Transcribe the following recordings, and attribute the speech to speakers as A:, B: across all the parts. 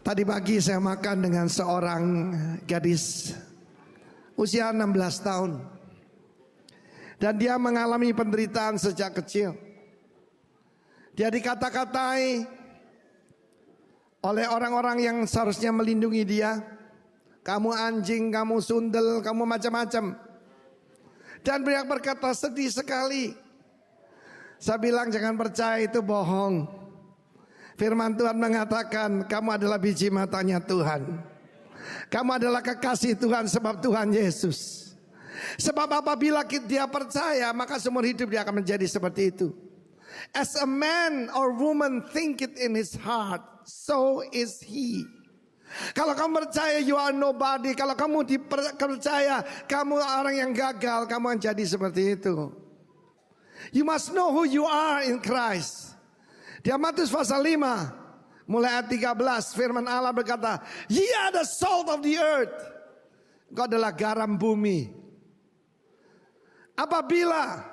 A: Tadi pagi saya makan dengan seorang gadis usia 16 tahun. Dan dia mengalami penderitaan sejak kecil. Dia dikata-katai oleh orang-orang yang seharusnya melindungi dia. Kamu anjing, kamu sundel, kamu macam-macam. Dan dia berkata, sedih sekali. Saya bilang jangan percaya, itu bohong. Firman Tuhan mengatakan kamu adalah biji matanya Tuhan. Kamu adalah kekasih Tuhan sebab Tuhan Yesus. Sebab apabila dia percaya, maka seumur hidup dia akan menjadi seperti itu. As a man or woman think it in his heart, so is he. Kalau kamu percaya you are nobody, kalau kamu percaya kamu orang yang gagal, kamu akan jadi seperti itu. You must know who you are in Christ. Di Matius pasal 5 mulai ayat 13 firman Allah berkata, ye are the salt of the earth. Engkau adalah garam bumi. Apabila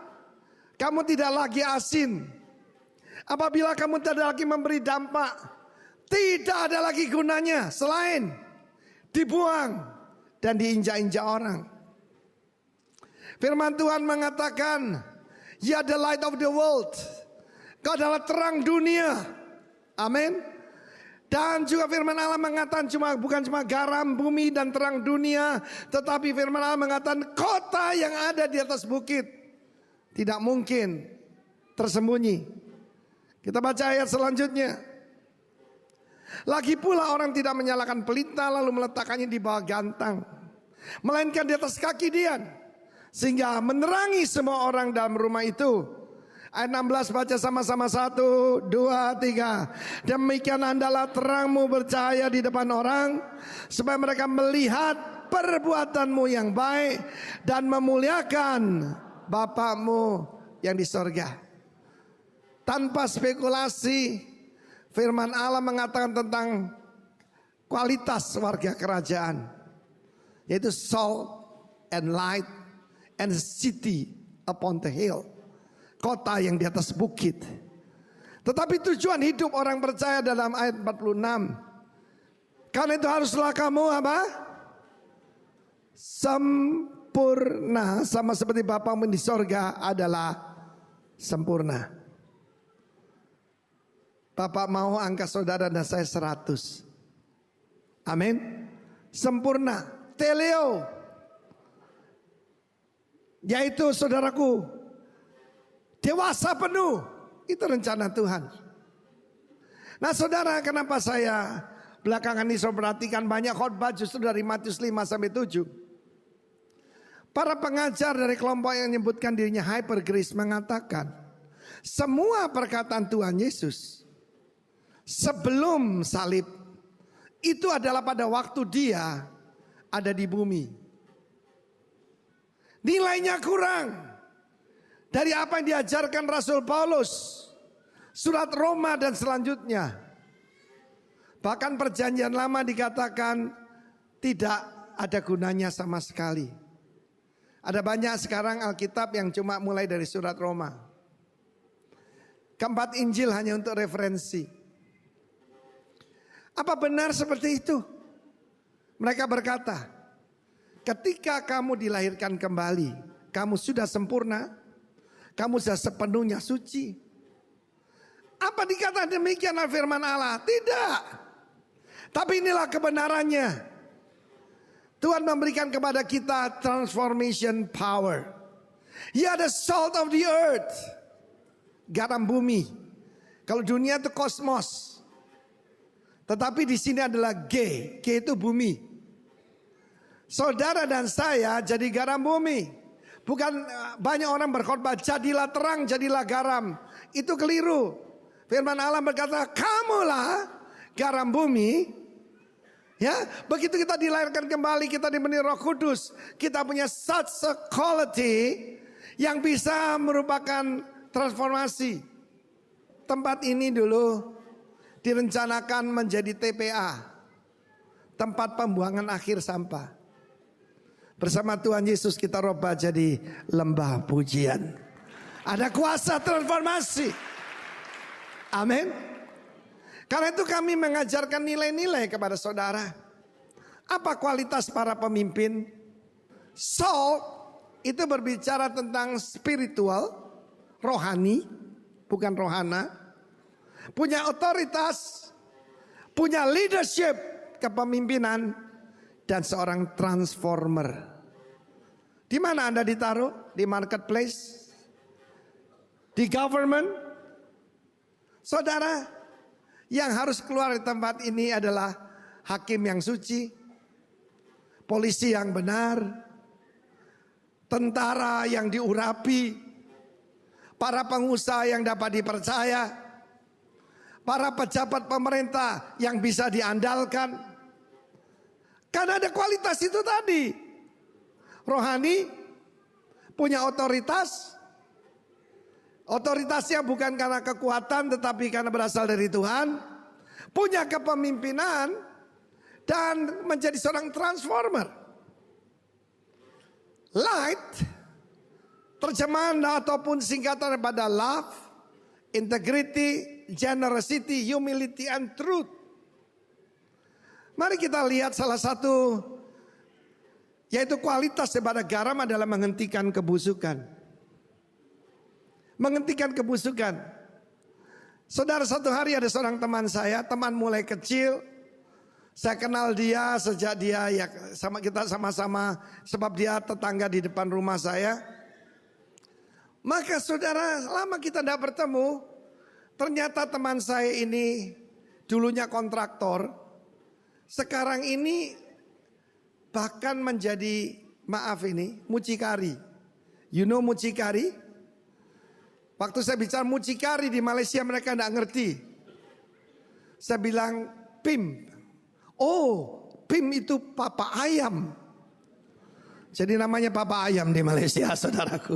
A: kamu tidak lagi asin, apabila kamu tidak lagi memberi dampak, tidak ada lagi gunanya selain dibuang dan diinjak-injak orang. Firman Tuhan mengatakan, ye are the light of the world. Kau adalah terang dunia. Amin. Dan juga firman Allah mengatakan bukan cuma garam bumi dan terang dunia, tetapi firman Allah mengatakan kota yang ada di atas bukit tidak mungkin tersembunyi. Kita baca ayat selanjutnya. Lagi pula orang tidak menyalakan pelita lalu meletakkannya di bawah gantang, melainkan di atas kaki Dian, sehingga menerangi semua orang dalam rumah itu. Ayat 16 baca sama-sama 1, 2, 3. Demikian andalah terangmu bercahaya di depan orang, supaya mereka melihat perbuatanmu yang baik dan memuliakan Bapamu yang di sorga. Tanpa spekulasi, firman Allah mengatakan tentang kualitas warga kerajaan, yaitu salt and light and city upon the hill. Kota yang di atas bukit. Tetapi tujuan hidup orang percaya dalam ayat 46. Karena itu haruslah kamu apa? Sempurna, sama seperti Bapamu di sorga adalah sempurna. Bapak mau angka saudara dan saya 100. Amin. Sempurna. Teleo. Yaitu saudaraku, dewasa penuh. Itu rencana Tuhan. Nah saudara, kenapa saya belakangan ini saya perhatikan banyak khotbah justru dari Matius 5 sampai 7. Para pengajar dari kelompok yang menyebutkan dirinya hyper grace mengatakan, semua perkataan Tuhan Yesus sebelum salib itu adalah pada waktu dia ada di bumi. Nilainya kurang dari apa yang diajarkan Rasul Paulus, surat Roma dan selanjutnya. Bahkan perjanjian lama dikatakan tidak ada gunanya sama sekali. Ada banyak sekarang Alkitab yang cuma mulai dari surat Roma. Keempat Injil hanya untuk referensi. Apa benar seperti itu? Mereka berkata, ketika kamu dilahirkan kembali, kamu sudah sempurna. Kamu sudah sepenuhnya suci. Apa dikatakan demikian firman Allah? Tidak. Tapi inilah kebenarannya. Tuhan memberikan kepada kita transformation power. Ya, the salt of the earth. Garam bumi. Kalau dunia itu kosmos. Tetapi di sini adalah G. G itu bumi. Saudara dan saya jadi garam bumi. Bukan banyak orang berkhotbah jadilah terang, jadilah garam. Itu keliru. Firman Allah berkata, kamulah garam bumi. Ya, begitu kita dilahirkan kembali, kita diberi Roh Kudus, kita punya such a quality yang bisa merupakan transformasi. Tempat ini dulu direncanakan menjadi TPA, tempat pembuangan akhir sampah. Bersama Tuhan Yesus kita rubah jadi lembah pujian. Ada kuasa transformasi. Amin. Karena itu kami mengajarkan nilai-nilai kepada saudara. Apa kualitas para pemimpin? Salt itu berbicara tentang spiritual, rohani, bukan rohana. Punya otoritas, punya leadership, kepemimpinan, dan seorang transformer. Di mana Anda ditaruh? Di marketplace? Di government? Saudara, yang harus keluar dari tempat ini adalah hakim yang suci, polisi yang benar, tentara yang diurapi, para pengusaha yang dapat dipercaya, para pejabat pemerintah yang bisa diandalkan. Karena ada kualitas itu tadi. Rohani, punya otoritas. Otoritasnya bukan karena kekuatan tetapi karena berasal dari Tuhan. Punya kepemimpinan dan menjadi seorang transformer. Light, terjemahan ataupun singkatan daripada love, integrity, generosity, humility, and truth. Mari kita lihat salah satu, yaitu kualitas daripada garam adalah menghentikan kebusukan. Menghentikan kebusukan. Saudara, satu hari ada seorang teman saya, teman mulai kecil. Saya kenal dia sejak dia kita sama-sama, sebab dia tetangga di depan rumah saya. Maka saudara, lama kita tidak bertemu, ternyata teman saya ini dulunya kontraktor, sekarang ini bahkan menjadi, mucikari. You know mucikari? Waktu saya bicara mucikari di Malaysia mereka tidak ngerti. Saya bilang PIM. Oh, PIM itu papa ayam. Jadi namanya papa ayam di Malaysia, saudaraku.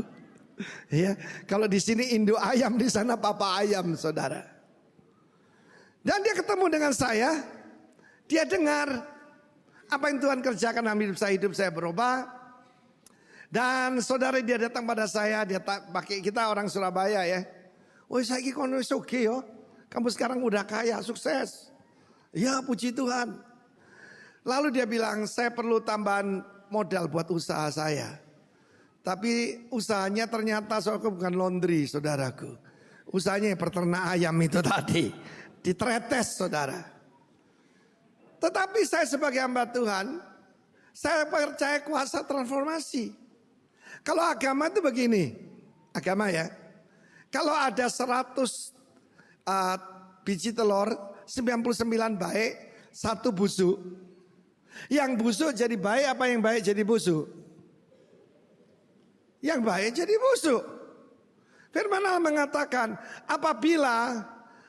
A: Ya, kalau di sini Indo ayam, di sana papa ayam, saudara. Dan dia ketemu dengan saya, dia dengar apa yang Tuhan kerjakan dalam hidup saya berubah. Dan saudara, dia datang pada saya, dia pakai, kita orang Surabaya ya. Oh, saya kono oke yo. Kamu sekarang udah kaya, sukses. Ya, puji Tuhan. Lalu dia bilang, saya perlu tambahan modal buat usaha saya. Tapi usahanya ternyata soalnya bukan laundry, saudaraku. Usahanya peternak ayam itu tadi. Ditretes, saudara. Tetapi saya sebagai hamba Tuhan, saya percaya kuasa transformasi. Kalau agama itu begini, agama ya. Kalau ada 100 biji telur, 99 baik, 1 busuk. Yang busuk jadi baik apa yang baik jadi busuk? Yang baik jadi busuk. Firman Allah mengatakan, apabila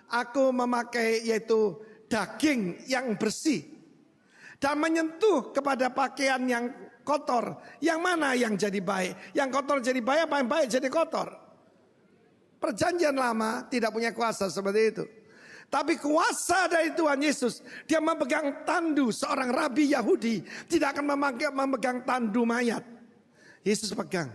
A: aku memakai yaitu daging yang bersih dan menyentuh kepada pakaian yang kotor, yang mana yang jadi baik? Yang kotor jadi baik apa yang baik jadi kotor? Perjanjian lama tidak punya kuasa seperti itu. Tapi kuasa dari Tuhan Yesus, dia memegang tandu, seorang rabi Yahudi tidak akan memegang tandu mayat. Yesus pegang.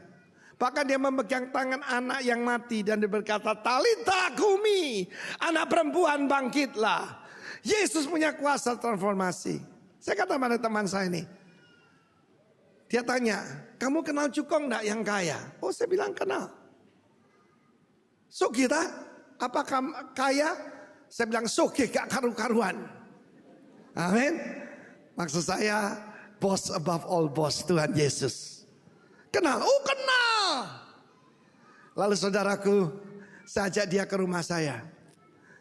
A: Bahkan dia memegang tangan anak yang mati dan dia berkata, Talita kumi, anak perempuan bangkitlah. Yesus punya kuasa transformasi. Saya kata pada teman saya ini, dia tanya, kamu kenal Cukong enggak yang kaya? Oh, saya bilang kenal. So kita, apakah kaya? Saya bilang soge gak karu-karuan. Amin. Maksud saya, boss above all boss, Tuhan Yesus. Kenal? Oh, kenal. Lalu saudaraku, saya ajak dia ke rumah saya.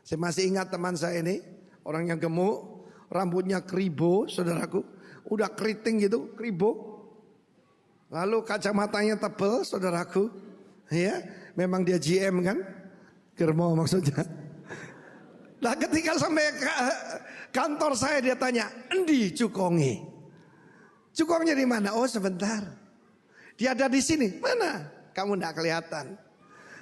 A: Saya masih ingat teman saya ini, orang yang gemuk, rambutnya kribo, saudaraku. Udah keriting gitu, kribo. Lalu kacamatanya tebal, saudaraku. Ya, memang dia GM kan? Germo maksudnya. Nah, ketika sampai kantor saya dia tanya, "Endi Cukongi?" Cukongnya di mana? Oh, sebentar. Dia ada di sini. Mana? Kamu enggak kelihatan.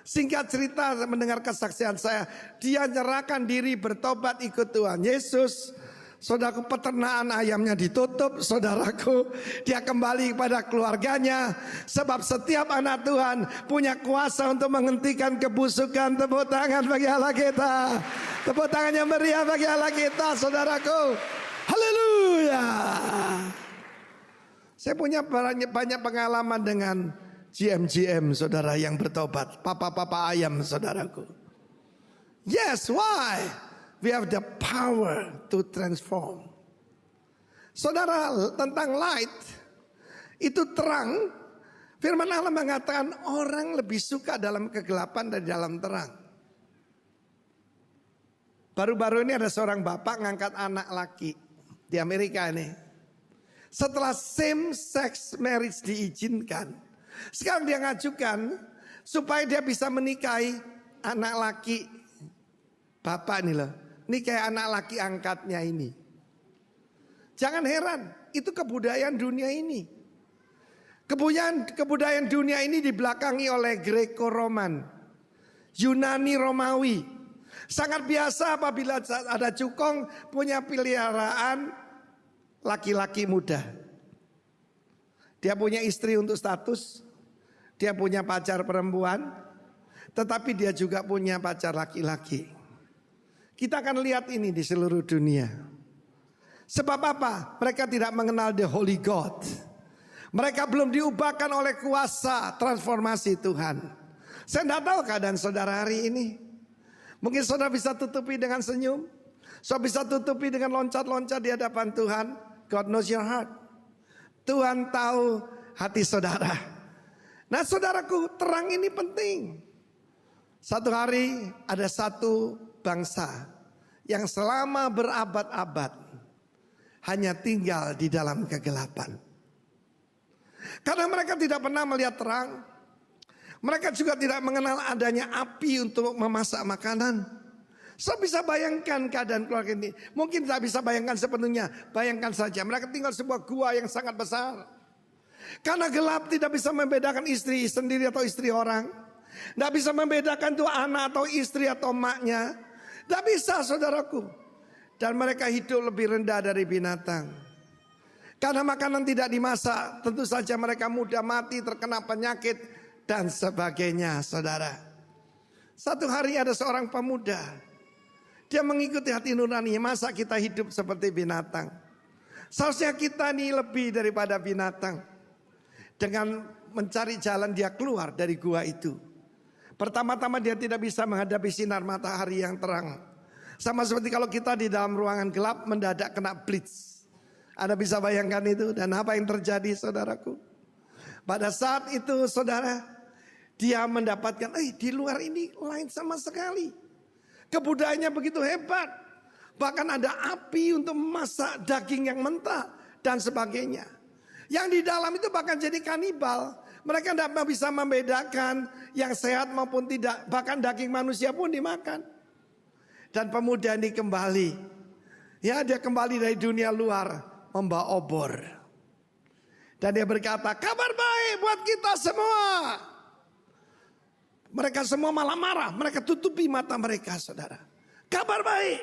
A: Singkat cerita, mendengar kesaksian saya, dia nyerahkan diri bertobat ikut Tuhan Yesus. Saudaraku, peternakan ayamnya ditutup, saudaraku. Dia kembali kepada keluarganya. Sebab setiap anak Tuhan punya kuasa untuk menghentikan kebusukan. Tepuk tangan bagi Allah kita. Tepuk tangan yang meriah bagi Allah kita, saudaraku. Haleluya. Saya punya banyak pengalaman dengan GM, saudara, yang bertobat. Papa-papa ayam, saudaraku. Yes, why? We have the power to transform. Saudara, tentang light, itu terang. Firman Allah mengatakan orang lebih suka dalam kegelapan dari dalam terang. Baru-baru ini ada seorang bapak ngangkat anak laki di Amerika ini. Setelah same sex marriage diizinkan, sekarang dia ngajukan supaya dia bisa menikahi anak laki bapak ini loh. Ini kayak anak laki angkatnya ini. Jangan heran, itu kebudayaan dunia ini. Kebudayaan dunia ini dibelakangi oleh Greco-Roman, Yunani Romawi. Sangat biasa apabila ada cukong punya peliharaan laki-laki muda. Dia punya istri untuk status, dia punya pacar perempuan, tetapi dia juga punya pacar laki-laki. Kita akan lihat ini di seluruh dunia. Sebab apa? Mereka tidak mengenal the Holy God. Mereka belum diubahkan oleh kuasa transformasi Tuhan. Saya tidak tahu keadaan saudara hari ini. Mungkin saudara bisa tutupi dengan senyum. Saudara bisa tutupi dengan loncat-loncat di hadapan Tuhan. God knows your heart. Tuhan tahu hati saudara. Nah, saudaraku, terang ini penting. Satu hari ada satu bangsa yang selama berabad-abad hanya tinggal di dalam kegelapan. Karena mereka tidak pernah melihat terang. Mereka juga tidak mengenal adanya api untuk memasak makanan. Saya bisa bayangkan keadaan keluarga ini. Mungkin tidak bisa bayangkan sepenuhnya. Bayangkan saja mereka tinggal sebuah gua yang sangat besar. Karena gelap tidak bisa membedakan istri sendiri atau istri orang. Tidak bisa membedakan itu anak atau istri atau maknya. Tidak bisa, saudaraku. Dan mereka hidup lebih rendah dari binatang. Karena makanan tidak dimasak, tentu saja mereka mudah mati, terkena penyakit dan sebagainya, saudara. Satu hari ada seorang pemuda. Dia mengikuti hati nuraninya. Masa kita hidup seperti binatang? Seharusnya kita ini lebih daripada binatang. Dengan mencari jalan dia keluar dari gua itu. Pertama-tama dia tidak bisa menghadapi sinar matahari yang terang. Sama seperti kalau kita di dalam ruangan gelap mendadak kena blitz. Anda bisa bayangkan itu, dan apa yang terjadi, saudaraku? Pada saat itu, saudara, dia mendapatkan, di luar ini lain sama sekali. Kebudayaannya begitu hebat. Bahkan ada api untuk memasak daging yang mentah dan sebagainya. Yang di dalam itu bahkan jadi kanibal. Mereka tidak bisa membedakan yang sehat maupun tidak. Bahkan daging manusia pun dimakan. Dan pemuda ini kembali. Ya, dia kembali dari dunia luar membawa obor. Dan dia berkata, kabar baik buat kita semua. Mereka semua malah marah. Mereka tutupi mata mereka, saudara. Kabar baik.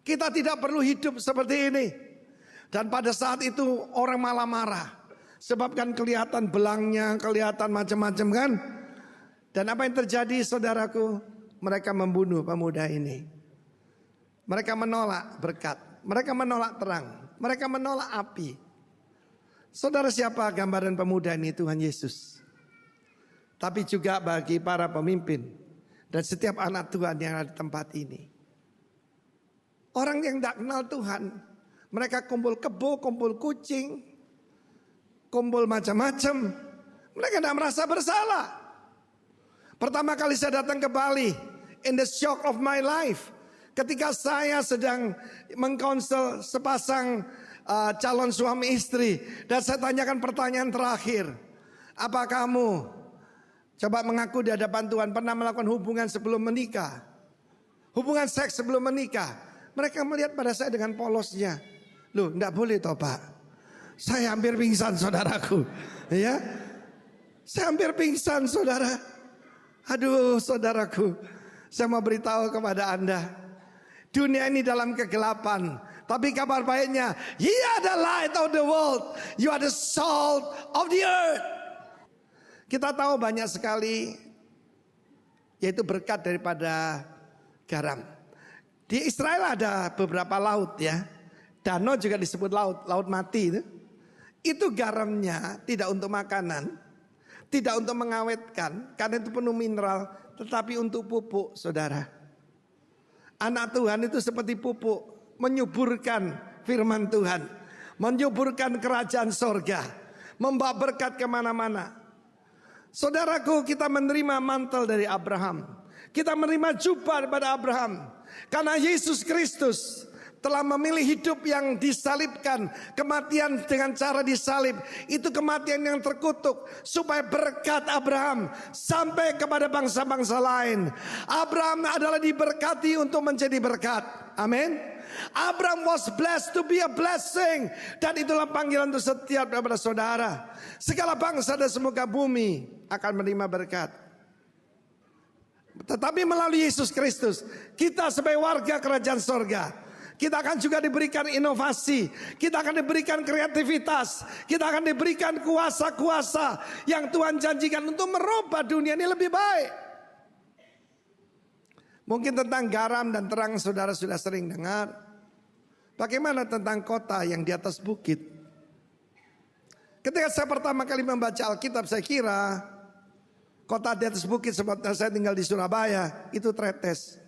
A: Kita tidak perlu hidup seperti ini. Dan pada saat itu orang malah marah. Sebab kan kelihatan belangnya, kelihatan macam-macam kan. Dan apa yang terjadi, saudaraku? Mereka membunuh pemuda ini. Mereka menolak berkat. Mereka menolak terang. Mereka menolak api. Saudara, siapa gambaran pemuda ini? Tuhan Yesus. Tapi juga bagi para pemimpin. Dan setiap anak Tuhan yang ada di tempat ini. Orang yang tidak kenal Tuhan. Mereka kumpul kebo, kumpul kucing. Kumpul macam-macam. Mereka tidak merasa bersalah. Pertama kali saya datang ke Bali, in the shock of my life, ketika saya sedang mengkonsel sepasang calon suami istri, dan saya tanyakan pertanyaan terakhir, apa kamu coba mengaku di hadapan Tuhan pernah melakukan hubungan sebelum menikah? Hubungan seks sebelum menikah? Mereka melihat pada saya dengan polosnya. Loh, tidak boleh toh Pak. Saya hampir pingsan, saudaraku. Ya, saya hampir pingsan, saudara. Aduh, saudaraku, saya mau beritahu kepada Anda, dunia ini dalam kegelapan. Tapi kabar baiknya, ye are the light of the world, you are the salt of the earth. Kita tahu banyak sekali, yaitu berkat daripada garam. Di Israel ada beberapa laut ya. Danau juga disebut laut, laut mati itu. Itu garamnya tidak untuk makanan, tidak untuk mengawetkan, karena itu penuh mineral, tetapi untuk pupuk, saudara. Anak Tuhan itu seperti pupuk, menyuburkan firman Tuhan, menyuburkan kerajaan sorga, membawa berkat kemana-mana. Saudaraku, kita menerima mantel dari Abraham, kita menerima jubah daripada Abraham, karena Yesus Kristus telah memilih hidup yang disalibkan. Kematian dengan cara disalib itu kematian yang terkutuk, supaya berkat Abraham sampai kepada bangsa-bangsa lain. Abraham adalah diberkati untuk menjadi berkat. Amin. Abraham was blessed to be a blessing. Dan itulah panggilan untuk setiap daripada saudara. Segala bangsa dan semoga bumi akan menerima berkat. Tetapi melalui Yesus Kristus, kita sebagai warga kerajaan sorga, kita akan juga diberikan inovasi, kita akan diberikan kreativitas, kita akan diberikan kuasa-kuasa yang Tuhan janjikan untuk merubah dunia ini lebih baik. Mungkin tentang garam dan terang saudara sudah sering dengar. Bagaimana tentang kota yang di atas bukit? Ketika saya pertama kali membaca Alkitab, saya kira kota di atas bukit, sebab saya tinggal di Surabaya, itu Tretes.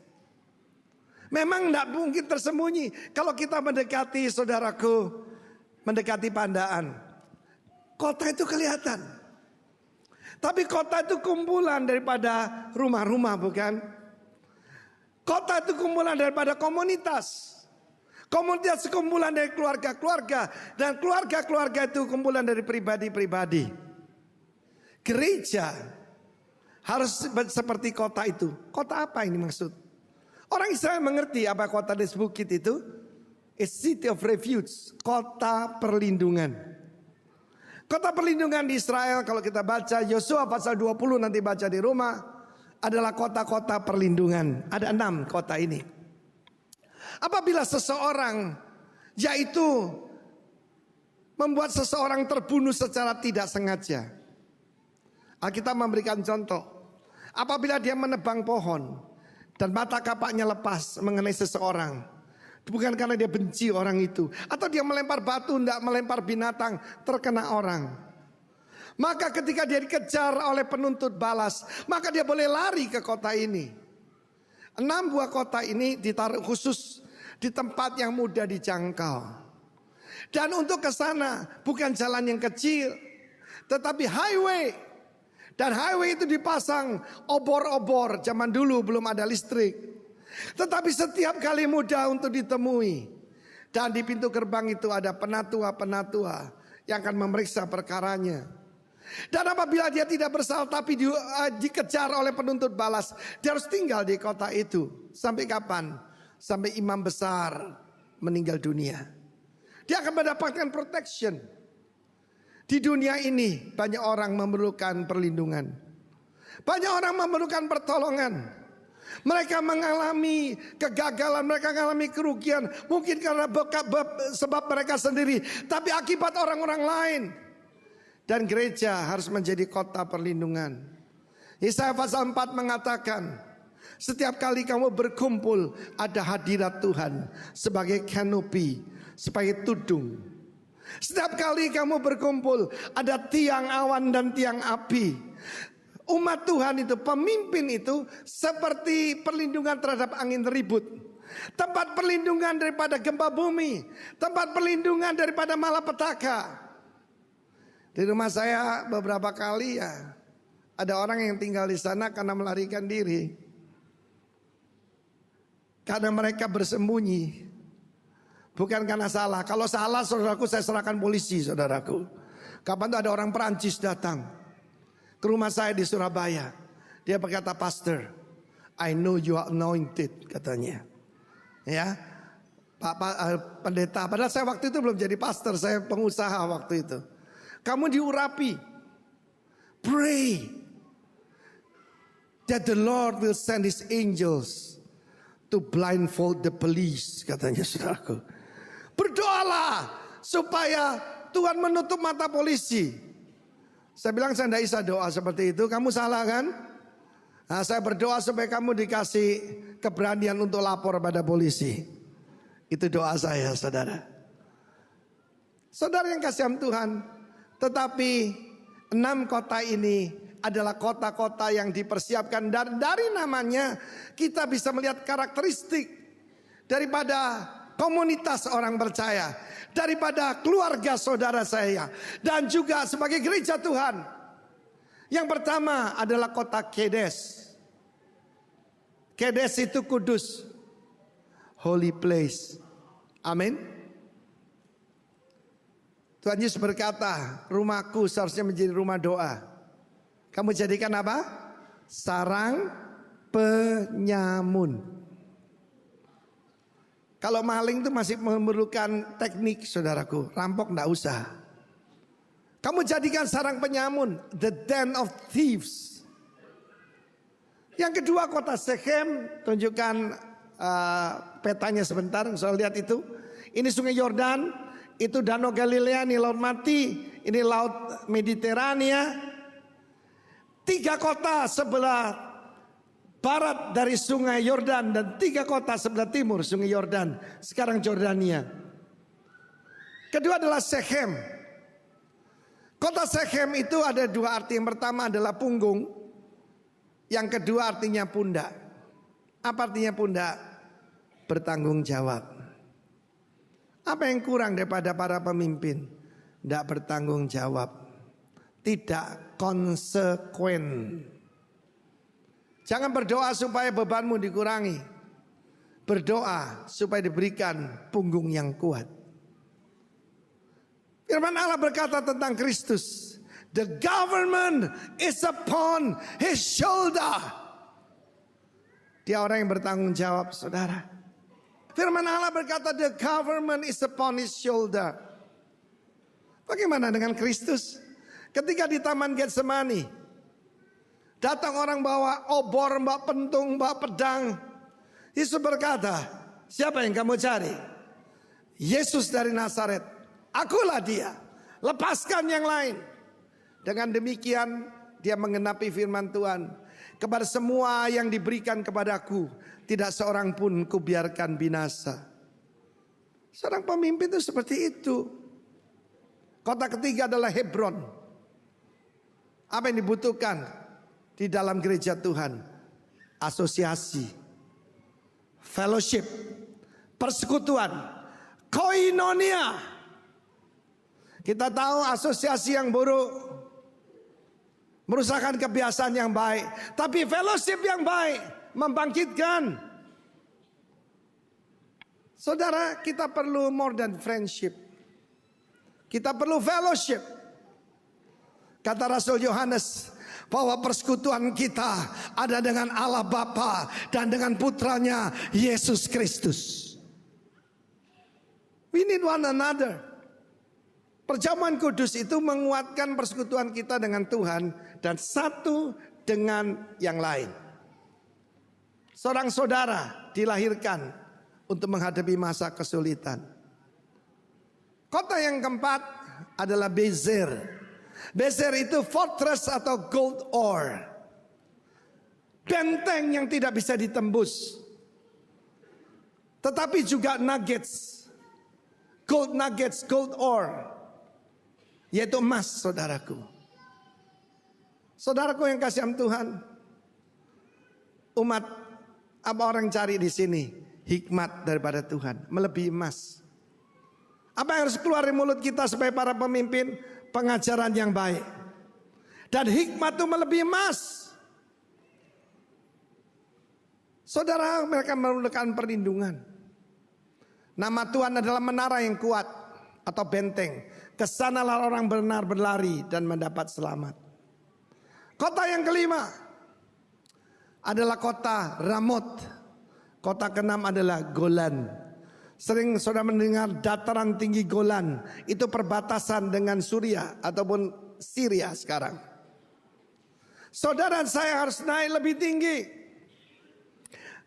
A: Memang tidak mungkin tersembunyi. Kalau kita mendekati, saudaraku, mendekati Pandaan, kota itu kelihatan. Tapi kota itu kumpulan daripada rumah-rumah, bukan? Kota itu kumpulan daripada komunitas. Komunitas kumpulan dari keluarga-keluarga. Dan keluarga-keluarga itu kumpulan dari pribadi-pribadi. Gereja harus seperti kota itu. Kota apa ini maksud? Orang Israel mengerti apa kota di bukit itu? A city of refuge. Kota perlindungan. Kota perlindungan di Israel, kalau kita baca Yosua pasal 20 nanti baca di rumah, adalah kota-kota perlindungan. Ada 6 kota ini. Apabila seseorang, yaitu membuat seseorang terbunuh secara tidak sengaja, Alkitab memberikan contoh. Apabila dia menebang pohon dan mata kapaknya lepas mengenai seseorang, bukan karena dia benci orang itu, atau dia melempar batu, tidak melempar binatang, terkena orang, maka ketika dia dikejar oleh penuntut balas, maka dia boleh lari ke kota ini. 6 buah kota ini ditaruh khusus di tempat yang mudah dijangkau. Dan untuk ke sana bukan jalan yang kecil, tetapi highway. Dan highway itu dipasang obor-obor, zaman dulu belum ada listrik. Tetapi setiap kali mudah untuk ditemui. Dan di pintu gerbang itu ada penatua-penatua yang akan memeriksa perkaranya. Dan apabila dia tidak bersalah tapi dikejar oleh penuntut balas, dia harus tinggal di kota itu. Sampai kapan? Sampai imam besar meninggal dunia. Dia akan mendapatkan protection. Di dunia ini banyak orang memerlukan perlindungan. Banyak orang memerlukan pertolongan. Mereka mengalami kegagalan, mereka mengalami kerugian. Mungkin karena sebab mereka sendiri, tapi akibat orang-orang lain. Dan gereja harus menjadi kota perlindungan. Yesaya pasal 4 mengatakan, setiap kali kamu berkumpul ada hadirat Tuhan sebagai kanopi, sebagai tudung. Setiap kali kamu berkumpul ada tiang awan dan tiang api. Umat Tuhan itu, pemimpin itu seperti perlindungan terhadap angin ribut. Tempat perlindungan daripada gempa bumi. Tempat perlindungan daripada malapetaka. Di rumah saya beberapa kali ya, ada orang yang tinggal di sana karena melarikan diri. Karena mereka bersembunyi. Bukan karena salah. Kalau salah, saudaraku, saya serahkan polisi, saudaraku. Kapan tuh ada orang Perancis datang ke rumah saya di Surabaya. Dia berkata, "Pastor, I know you are anointed," katanya. Ya, Pak pendeta. Padahal saya waktu itu belum jadi pastor, saya pengusaha waktu itu. Kamu diurapi. Pray that the Lord will send his angels to blindfold the police, katanya saudaraku. berdoalah supaya Tuhan menutup mata polisi. Saya bilang saya tidak bisa doa seperti itu. Kamu salah kan? Nah, saya berdoa supaya kamu dikasih keberanian untuk lapor pada polisi. Itu doa saya, saudara. Saudara yang kasihan Tuhan. Tetapi 6 kota ini adalah kota-kota yang dipersiapkan. Dan dari namanya kita bisa melihat karakteristik daripada komunitas orang percaya, daripada keluarga saudara saya, dan juga sebagai gereja Tuhan. Yang pertama adalah kota Kedes. Kedes itu kudus, holy place. Amin. Tuhan Yesus berkata, rumahku seharusnya menjadi rumah doa. Kamu jadikan apa? Sarang penyamun. Kalau maling itu masih memerlukan teknik, saudaraku. Rampok enggak usah. Kamu jadikan sarang penyamun, the den of thieves. Yang kedua kota Shechem, tunjukkan petanya sebentar, saya lihat itu. Ini sungai Yordan, itu Danau Galilea, ini Laut Mati, ini Laut Mediterania. 3 kota sebelah barat dari sungai Yordan dan 3 kota sebelah timur sungai Yordan. Sekarang Jordania. Kedua adalah Shechem. Kota Shechem itu ada 2 arti. Yang pertama adalah punggung. Yang kedua artinya pundak. Apa artinya pundak? Bertanggung jawab. Apa yang kurang daripada para pemimpin? Tidak bertanggung jawab. Tidak konsekuen. Jangan berdoa supaya bebanmu dikurangi. Berdoa supaya diberikan punggung yang kuat. Firman Allah berkata tentang Kristus. The government is upon his shoulder. Dia orang yang bertanggung jawab, saudara. Firman Allah berkata the government is upon his shoulder. Bagaimana dengan Kristus? Ketika di Taman Getsemani, datang orang bawa obor, bawa pentung, bawa pedang. Yesus berkata, siapa yang kamu cari? Yesus dari Nazaret. Akulah dia. Lepaskan yang lain. Dengan demikian dia menggenapi firman Tuhan. Kepada semua yang diberikan kepadaku, tidak seorang pun kubiarkan binasa. Seorang pemimpin itu seperti itu. Kota ketiga adalah Hebron. Apa yang dibutuhkan di dalam gereja Tuhan? Asosiasi, fellowship, persekutuan, koinonia. Kita tahu asosiasi yang buruk merusakkan kebiasaan yang baik. Tapi fellowship yang baik membangkitkan. Saudara, kita perlu more than friendship. Kita perlu fellowship. Kata Rasul Yohanes bahwa persekutuan kita ada dengan Allah Bapa dan dengan putranya Yesus Kristus. We need one another. Perjamuan kudus itu menguatkan persekutuan kita dengan Tuhan dan satu dengan yang lain. Seorang saudara dilahirkan untuk menghadapi masa kesulitan. Kota yang keempat adalah Bezer. Bezer itu fortress atau gold ore. Benteng yang tidak bisa ditembus. Tetapi juga nuggets. Gold nuggets, gold ore. Yaitu emas, saudaraku. Saudaraku yang kasihan Tuhan. Umat apa orang cari di sini? Hikmat daripada Tuhan, melebihi emas. Apa yang harus keluar dari mulut kita supaya para pemimpin? Pengajaran yang baik. Dan hikmat itu melebihi emas. Saudara, mereka memerlukan perlindungan. Nama Tuhan adalah menara yang kuat atau benteng. Kesanalah orang benar berlari dan mendapat selamat. Kota yang kelima adalah kota Ramot. Kota keenam adalah Golan. Sering saudara mendengar dataran tinggi Golan. Itu perbatasan dengan Suriah ataupun Syria sekarang. Saudara, saya harus naik lebih tinggi.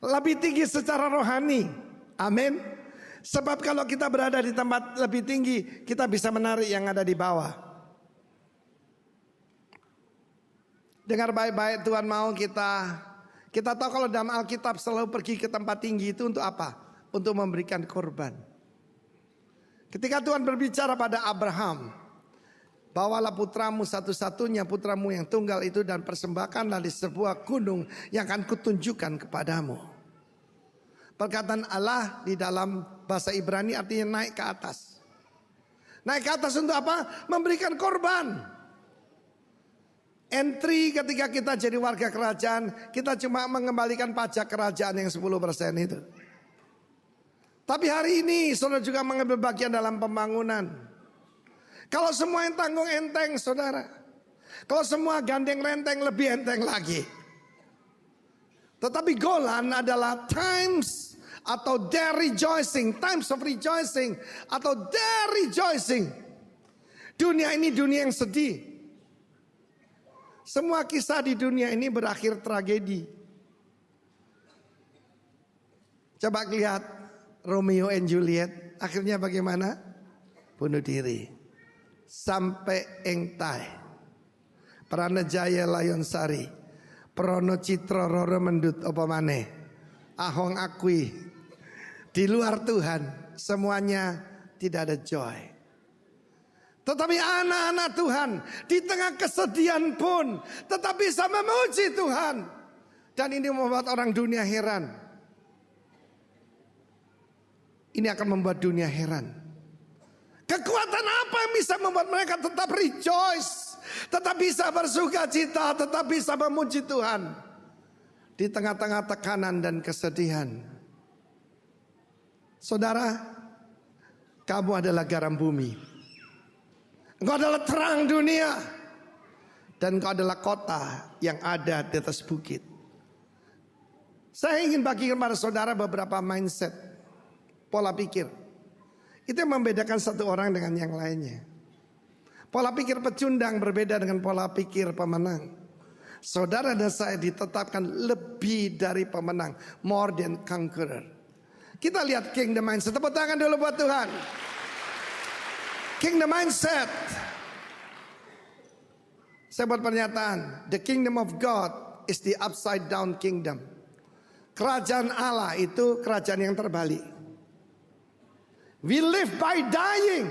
A: Lebih tinggi secara rohani. Amin. Sebab kalau kita berada di tempat lebih tinggi, kita bisa menarik yang ada di bawah. Dengar baik-baik, Tuhan mau kita tahu kalau dalam Alkitab selalu pergi ke tempat tinggi itu untuk apa? Untuk memberikan korban. Ketika Tuhan berbicara pada Abraham, bawalah putramu satu-satunya, putramu yang tunggal itu, dan persembahkanlah di sebuah gunung yang akan kutunjukkan kepadamu. Perkataan Allah di dalam bahasa Ibrani artinya naik ke atas. Naik ke atas untuk apa? Memberikan korban. Entry ketika kita jadi warga kerajaan, kita cuma mengembalikan pajak kerajaan yang 10% itu. Tapi hari ini saudara juga mengambil bagian dalam pembangunan. Kalau semua yang tanggung enteng saudara. Kalau semua gandeng renteng lebih enteng lagi. Tetapi Golan adalah times atau their rejoicing. Times of rejoicing atau their rejoicing. Dunia ini dunia yang sedih. Semua kisah di dunia ini berakhir tragedi. Coba lihat Romeo and Juliet. Akhirnya bagaimana? Bunuh diri. Sampai engtai. Pranajaya Layonsari. Prono Citro Roro Mendut apa maneh. Ahong akui. Di luar Tuhan semuanya tidak ada joy. Tetapi anak-anak Tuhan di tengah kesedihan pun tetap bisa memuji Tuhan. Dan ini membuat orang dunia heran. Ini akan membuat dunia heran. Kekuatan apa yang bisa membuat mereka tetap rejoice, tetap bisa bersuka cita, tetap bisa memuji Tuhan di tengah-tengah tekanan dan kesedihan. Saudara, kamu adalah garam bumi. Engkau adalah terang dunia. Dan engkau adalah kota yang ada di atas bukit. Saya ingin bagikan kepada saudara beberapa mindset, pola pikir. Itu yang membedakan satu orang dengan yang lainnya. Pola pikir pecundang berbeda dengan pola pikir pemenang. Saudara dan saya ditetapkan lebih dari pemenang. More than conqueror. Kita lihat kingdom mindset. Tepuk tangan dulu buat Tuhan. Kingdom mindset. Saya buat pernyataan. The kingdom of God is the upside down kingdom. Kerajaan Allah itu kerajaan yang terbalik. We live by dying.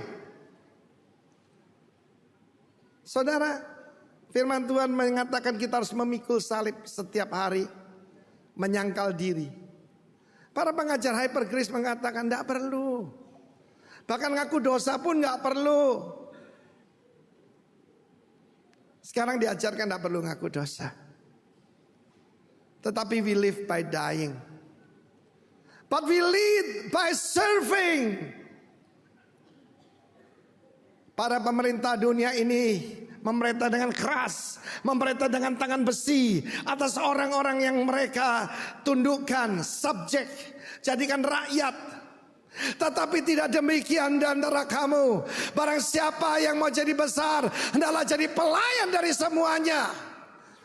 A: Saudara, firman Tuhan mengatakan kita harus memikul salib setiap hari. Menyangkal diri. Para pengajar hyper grace mengatakan tidak perlu. Bahkan ngaku dosa pun gak perlu. Sekarang diajarkan gak perlu ngaku dosa. Tetapi we live by dying. But we lead by serving. Para pemerintah dunia ini memerintah dengan keras, memerintah dengan tangan besi atas orang-orang yang mereka tundukkan, subjek, jadikan rakyat. Tetapi tidak demikian di antara kamu. Barang siapa yang mau jadi besar, hendaklah jadi pelayan dari semuanya.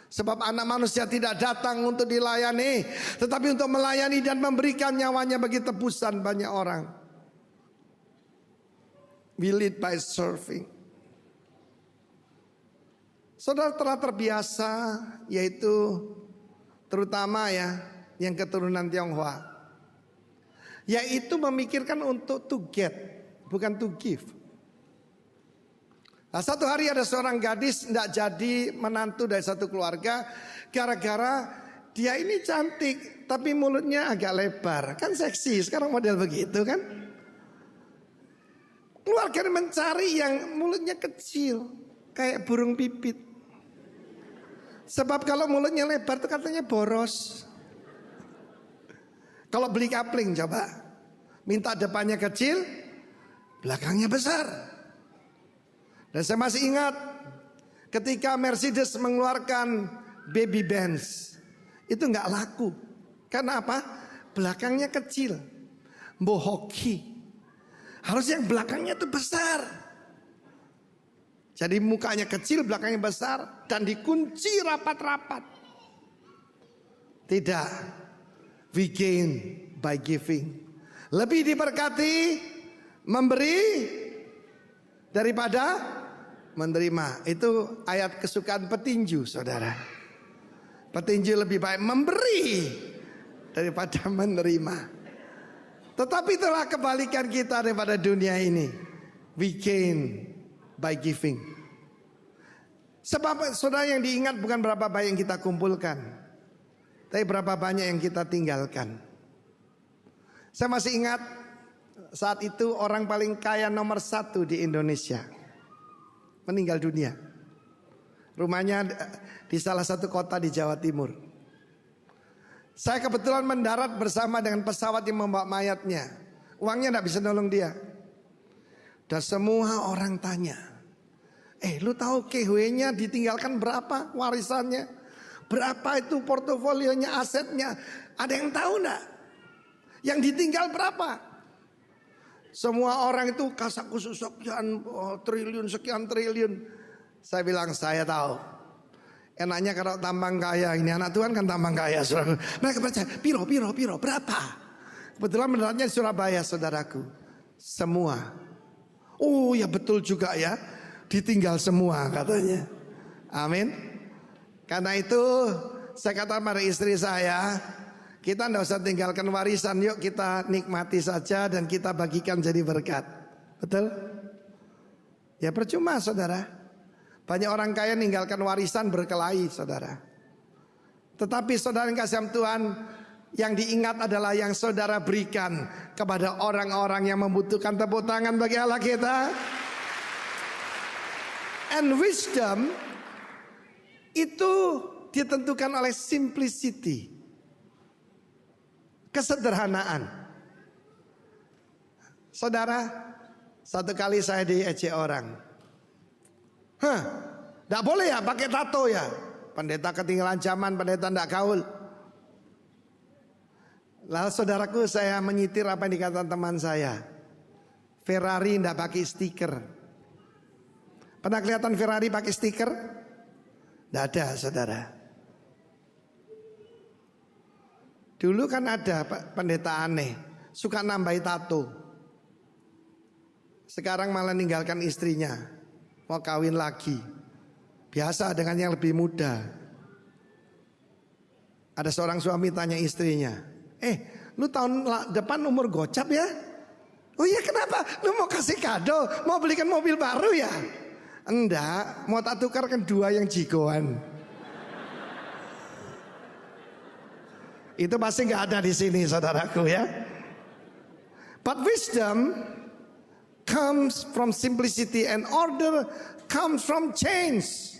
A: Sebab anak manusia tidak datang untuk dilayani, tetapi untuk melayani dan memberikan nyawanya bagi tebusan banyak orang. We lead by serving. Saudara telah terbiasa, yaitu terutama ya yang keturunan Tionghoa, yaitu memikirkan untuk to get, bukan to give. Nah, satu hari ada seorang gadis tidak jadi menantu dari satu keluarga gara-gara dia ini cantik tapi mulutnya agak lebar. Kan seksi, sekarang model begitu kan. Keluarga mencari yang mulutnya kecil kayak burung pipit. Sebab kalau mulutnya lebar itu katanya boros. Kalau beli kapling coba, minta depannya kecil, belakangnya besar. Dan saya masih ingat ketika Mercedes mengeluarkan baby Benz, itu nggak laku. Karena apa? Belakangnya kecil, bohoki. Harusnya yang belakangnya itu besar. Jadi mukanya kecil, belakangnya besar, dan dikunci rapat-rapat. Tidak. We gain by giving. Lebih diberkati memberi daripada menerima. Itu ayat kesukaan petinju, saudara. Petinju lebih baik memberi daripada menerima. Tetapi itulah kebalikan kita daripada dunia ini. We gain by giving. Sebab saudara, yang diingat bukan berapa banyak yang kita kumpulkan, tapi berapa banyak yang kita tinggalkan. Saya masih ingat saat itu orang paling kaya nomor 1 di Indonesia meninggal dunia. Rumahnya di salah satu kota di Jawa Timur. Saya kebetulan mendarat bersama dengan pesawat yang membawa mayatnya. Uangnya tidak bisa nolong dia. Dan semua orang tanya, lu tahu KW-nya ditinggalkan berapa warisannya? Berapa itu portofolionya, asetnya? Ada yang tahu enggak? Yang ditinggal berapa? Semua orang itu kasakusuk sekian triliun, sekian triliun. Saya bilang, saya tahu. Enaknya kalau tambang kaya, ini anak Tuhan kan tambang kaya, saudara. Mereka percaya, piro, berapa? Kebetulan mendaratnya di Surabaya, saudaraku. Semua. Oh ya betul juga ya, ditinggal semua katanya. Amin. Karena itu saya kata pada istri saya, kita tidak usah tinggalkan warisan, yuk kita nikmati saja dan kita bagikan jadi berkat. Betul? Ya percuma, saudara. Banyak orang kaya meninggalkan warisan berkelahi, saudara. Tetapi saudara yang kasih Tuhan, yang diingat adalah yang saudara berikan kepada orang-orang yang membutuhkan. Tepuk tangan bagi Allah kita. And wisdom itu ditentukan oleh simplicity, kesederhanaan. Saudara, satu kali saya diejek orang. Tidak boleh ya pakai tato ya. Pendeta ketinggalan zaman, pendeta tidak gaul. Lalu saudaraku, saya menyitir apa yang dikatakan teman saya. Ferrari tidak pakai stiker. Pernah kelihatan Ferrari pakai stiker? Tidak ada, saudara. Dulu kan ada pendeta aneh, suka nambahi tato. Sekarang malah ninggalkan istrinya, mau kawin lagi. Biasa dengan yang lebih muda. Ada seorang suami tanya istrinya, lu tahun depan umur gocap ya? Oh iya, kenapa? Lu mau kasih kado, mau belikan mobil baru ya? Enggak, mau tak tukarkan 2 yang jigoan. Itu pasti nggak ada di sini, saudaraku ya. But wisdom comes from simplicity and order comes from change.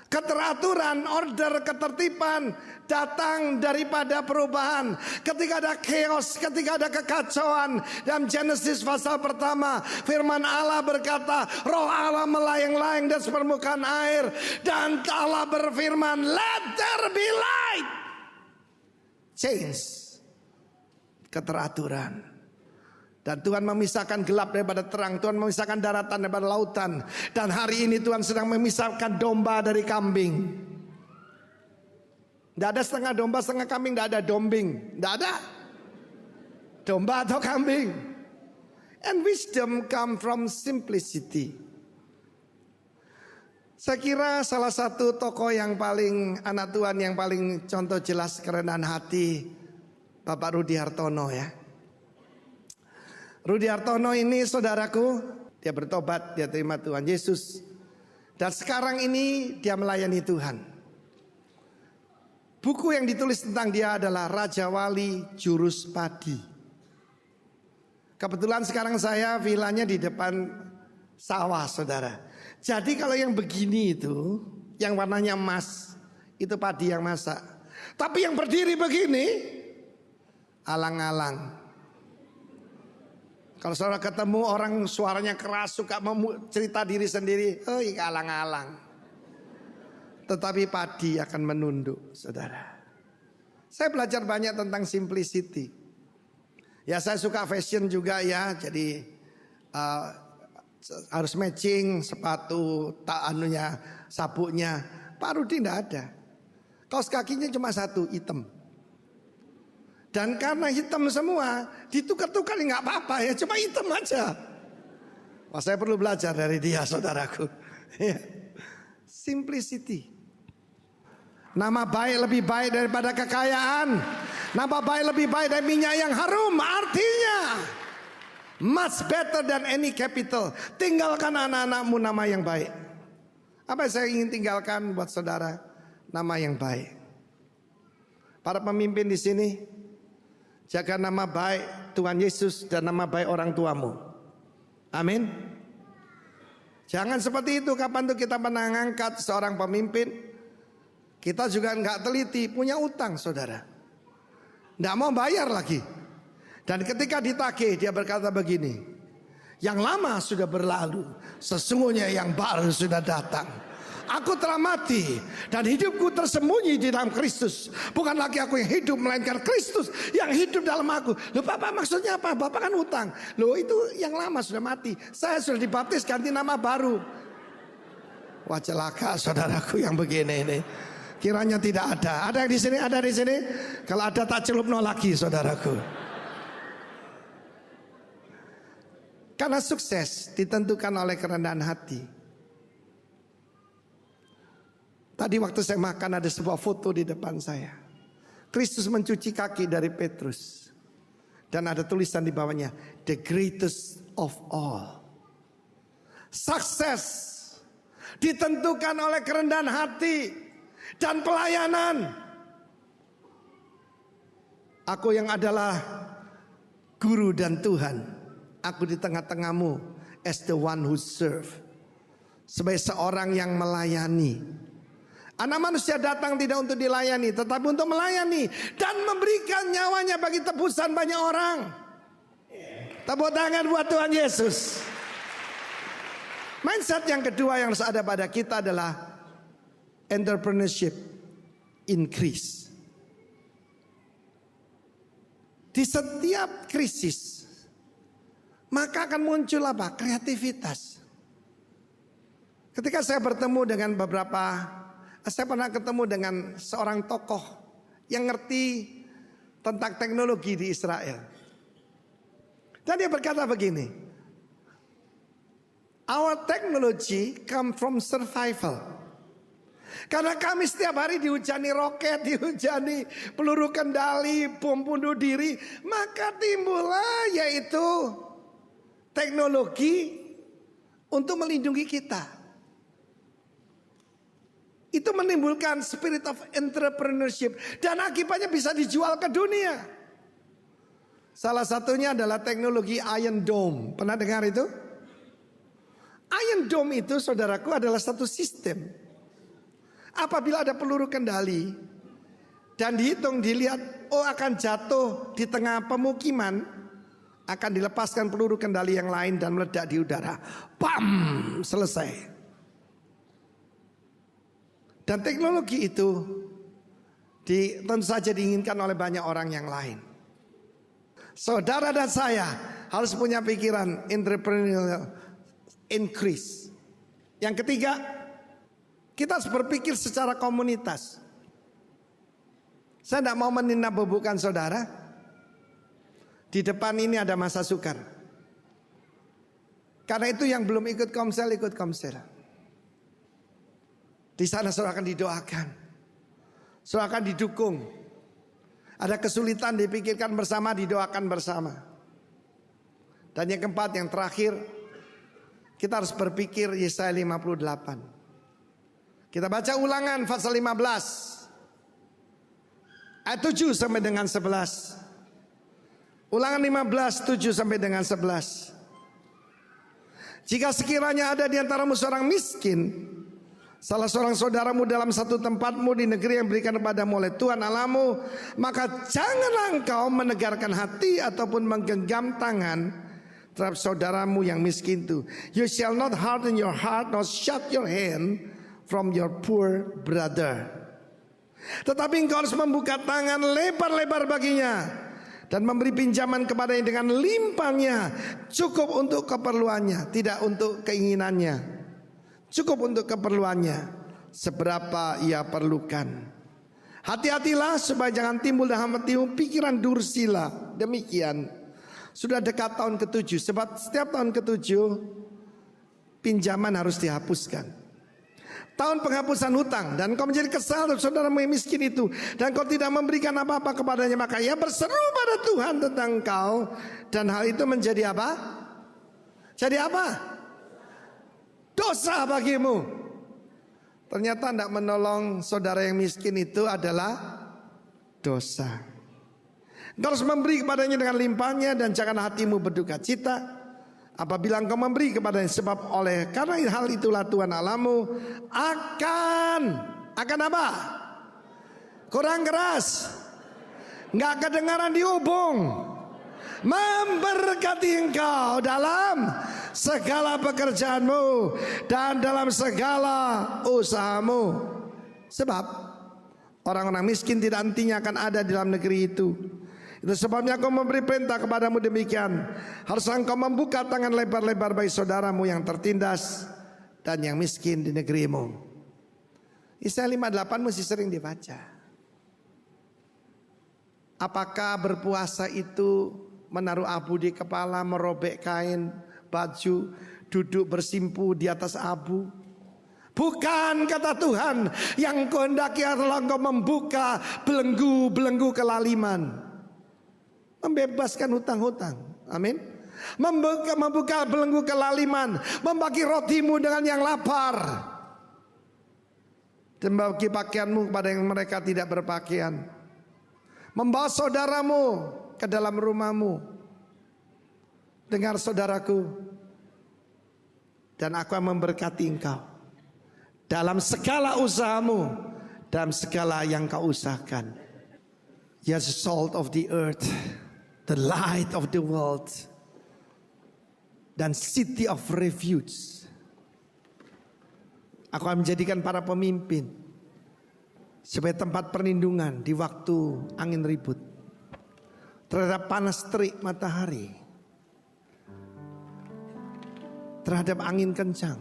A: Keteraturan, order, ketertiban datang daripada perubahan. Ketika ada chaos, ketika ada kekacauan, dalam Genesis pasal pertama, firman Allah berkata, roh Allah melayang-layang di permukaan air, dan Allah berfirman, let there be light. Change, keteraturan. Dan Tuhan memisahkan gelap daripada terang. Tuhan memisahkan daratan daripada lautan. Dan hari ini Tuhan sedang memisahkan domba dari kambing. Tidak ada setengah domba, setengah kambing. Tidak ada dombing. Tidak ada domba atau kambing. And wisdom come from simplicity. Saya kira salah satu tokoh yang paling, anak Tuhan yang paling contoh jelas kerendahan hati, Bapak Rudi Hartono ya. Rudi Hartono ini saudaraku, dia bertobat, dia terima Tuhan Yesus. Dan sekarang ini dia melayani Tuhan. Buku yang ditulis tentang dia adalah Raja Wali Jurus Padi. Kebetulan sekarang saya vilanya di depan sawah, saudara. Jadi kalau yang begini itu, yang warnanya emas, itu padi yang masak. Tapi yang berdiri begini, alang-alang. Kalau saudara ketemu orang suaranya keras, suka cerita diri sendiri, alang-alang. Tetapi padi akan menunduk, saudara. Saya belajar banyak tentang simplicity. Ya, saya suka fashion juga ya, jadi harus matching sepatu, sabuknya. Pak Rudi tidak ada. Kaos kakinya cuma 1, hitam. Dan karena hitam semua, ditukar-tukar nggak apa-apa ya, cuma hitam aja. Wah, saya perlu belajar dari dia, saudaraku. Simplicity. Nama baik lebih baik daripada kekayaan. Nama baik lebih baik dari minyak yang harum. Artinya much better than any capital. Tinggalkan anak-anakmu nama yang baik. Apa yang saya ingin tinggalkan buat saudara? Nama yang baik. Para pemimpin di sini, jaga nama baik Tuhan Yesus dan nama baik orang tuamu. Amin. Jangan seperti itu. Kapan tuh kita mengangkat seorang pemimpin, kita juga nggak teliti, punya utang saudara, nggak mau bayar lagi. Dan ketika ditagih dia berkata begini, yang lama sudah berlalu, sesungguhnya yang baru sudah datang. Aku telah mati dan hidupku tersembunyi di dalam Kristus. Bukan lagi aku yang hidup, melainkan Kristus yang hidup dalam aku. Loh Bapak maksudnya apa? Bapak kan utang. Loh itu yang lama sudah mati, saya sudah dibaptis ganti nama baru. Wah celaka saudaraku yang begini ini. Kiranya tidak ada. Ada yang di sini? Ada di sini? Kalau ada tak celupno lagi saudaraku. Karena sukses ditentukan oleh kerendahan hati. Tadi waktu saya makan ada sebuah foto di depan saya. Kristus mencuci kaki dari Petrus. Dan ada tulisan di bawahnya, the greatest of all. Sukses ditentukan oleh kerendahan hati dan pelayanan. Aku yang adalah guru dan Tuhan, aku di tengah-tengahmu as the one who serve. Sebagai seorang yang melayani. Anak manusia datang tidak untuk dilayani, tetapi untuk melayani dan memberikan nyawanya bagi tebusan banyak orang. Tepuk tangan buat Tuhan Yesus. Mindset yang kedua yang harus ada pada kita adalah entrepreneurship increase. Di setiap krisis maka akan muncul apa? Kreativitas. Ketika saya bertemu dengan saya pernah ketemu dengan seorang tokoh yang ngerti tentang teknologi di Israel. Dan dia berkata begini, our technology come from survival. Karena kami setiap hari dihujani roket, dihujani peluru kendali, bom bunuh diri, maka timbullah yaitu teknologi untuk melindungi kita. Itu menimbulkan spirit of entrepreneurship dan akibatnya bisa dijual ke dunia. Salah satunya adalah teknologi Iron Dome. Pernah dengar itu? Iron Dome itu saudaraku adalah satu sistem. Apabila ada peluru kendali dan dihitung dilihat akan jatuh di tengah pemukiman, akan dilepaskan peluru kendali yang lain dan meledak di udara. Bam! Selesai. Dan teknologi itu tentu saja diinginkan oleh banyak orang yang lain. Saudara dan saya harus punya pikiran entrepreneurial increase. Yang ketiga, kita harus berpikir secara komunitas. Saya tidak mau meninabobukan saudara. Di depan ini ada Masa Sukar. Karena itu yang belum ikut komsel, ikut komsel. Di sana saudara akan didoakan. Saudara akan didukung. Ada kesulitan dipikirkan bersama, didoakan bersama. Dan yang keempat, yang terakhir, kita harus berpikir Yesaya 58. Kita baca Ulangan pasal 15. Ayat 7 sampai dengan 11. Ulangan 15, 7 sampai dengan 11. Jika sekiranya ada di antaramu seorang miskin, salah seorang saudaramu dalam satu tempatmu di negeri yang berikan kepadamu oleh Tuhan Allahmu, maka janganlah engkau menegarkan hati ataupun menggenggam tangan terhadap saudaramu yang miskin itu. You shall not harden your heart nor shut your hand from your poor brother. Tetapi engkau harus membuka tangan lebar-lebar baginya dan memberi pinjaman kepadanya dengan limpahnya, cukup untuk keperluannya, tidak untuk keinginannya. Cukup untuk keperluannya seberapa ia perlukan. Hati-hatilah supaya jangan timbul dalam hatimu pikiran dursila. Demikian. Sudah dekat tahun ke-7. Sebab setiap tahun ke-7 pinjaman harus dihapuskan. Tahun penghapusan hutang. Dan kau menjadi kesal saudaramu yang miskin itu. Dan kau tidak memberikan apa-apa kepadanya. Maka ia berseru pada Tuhan tentang kau. Dan hal itu menjadi apa? Jadi apa? Dosa bagimu. Ternyata tidak menolong saudara yang miskin itu adalah dosa. Engkau harus memberi kepadanya dengan limpahnya. Dan jangan hatimu berduka cita apabila engkau memberi kepadanya. Sebab oleh karena hal itulah Tuhan Allahmu akan apa? Kurang keras, nggak kedengaran di hubung, memberkati engkau dalam segala pekerjaanmu dan dalam segala usahamu. Sebab orang-orang miskin tidak hentinya akan ada di dalam negeri itu. Itu sebabnya aku memberi perintah kepadamu demikian. Harus engkau membuka tangan lebar-lebar bagi saudaramu yang tertindas dan yang miskin di negerimu. Yesaya 58 mesti sering dibaca. Apakah berpuasa itu menaruh abu di kepala, merobek kain, baju, duduk bersimpu di atas abu? Bukan, kata Tuhan. Yang kehendaki adalah engkau membuka belenggu-belenggu kelaliman, membebaskan hutang-hutang. Amin. Membuka belenggu kelaliman, membagi rotimu dengan yang lapar, dan membagi pakaianmu kepada yang mereka tidak berpakaian. Membawa saudaramu ke dalam rumahmu. Dengar saudaraku, dan aku akan memberkati engkau dalam segala usahamu, dalam segala yang kau usahakan. You are the salt of the earth, the light of the world, dan city of refuge. Aku akan menjadikan para pemimpin sebagai tempat perlindungan di waktu angin ribut, terhadap panas terik matahari, terhadap angin kencang.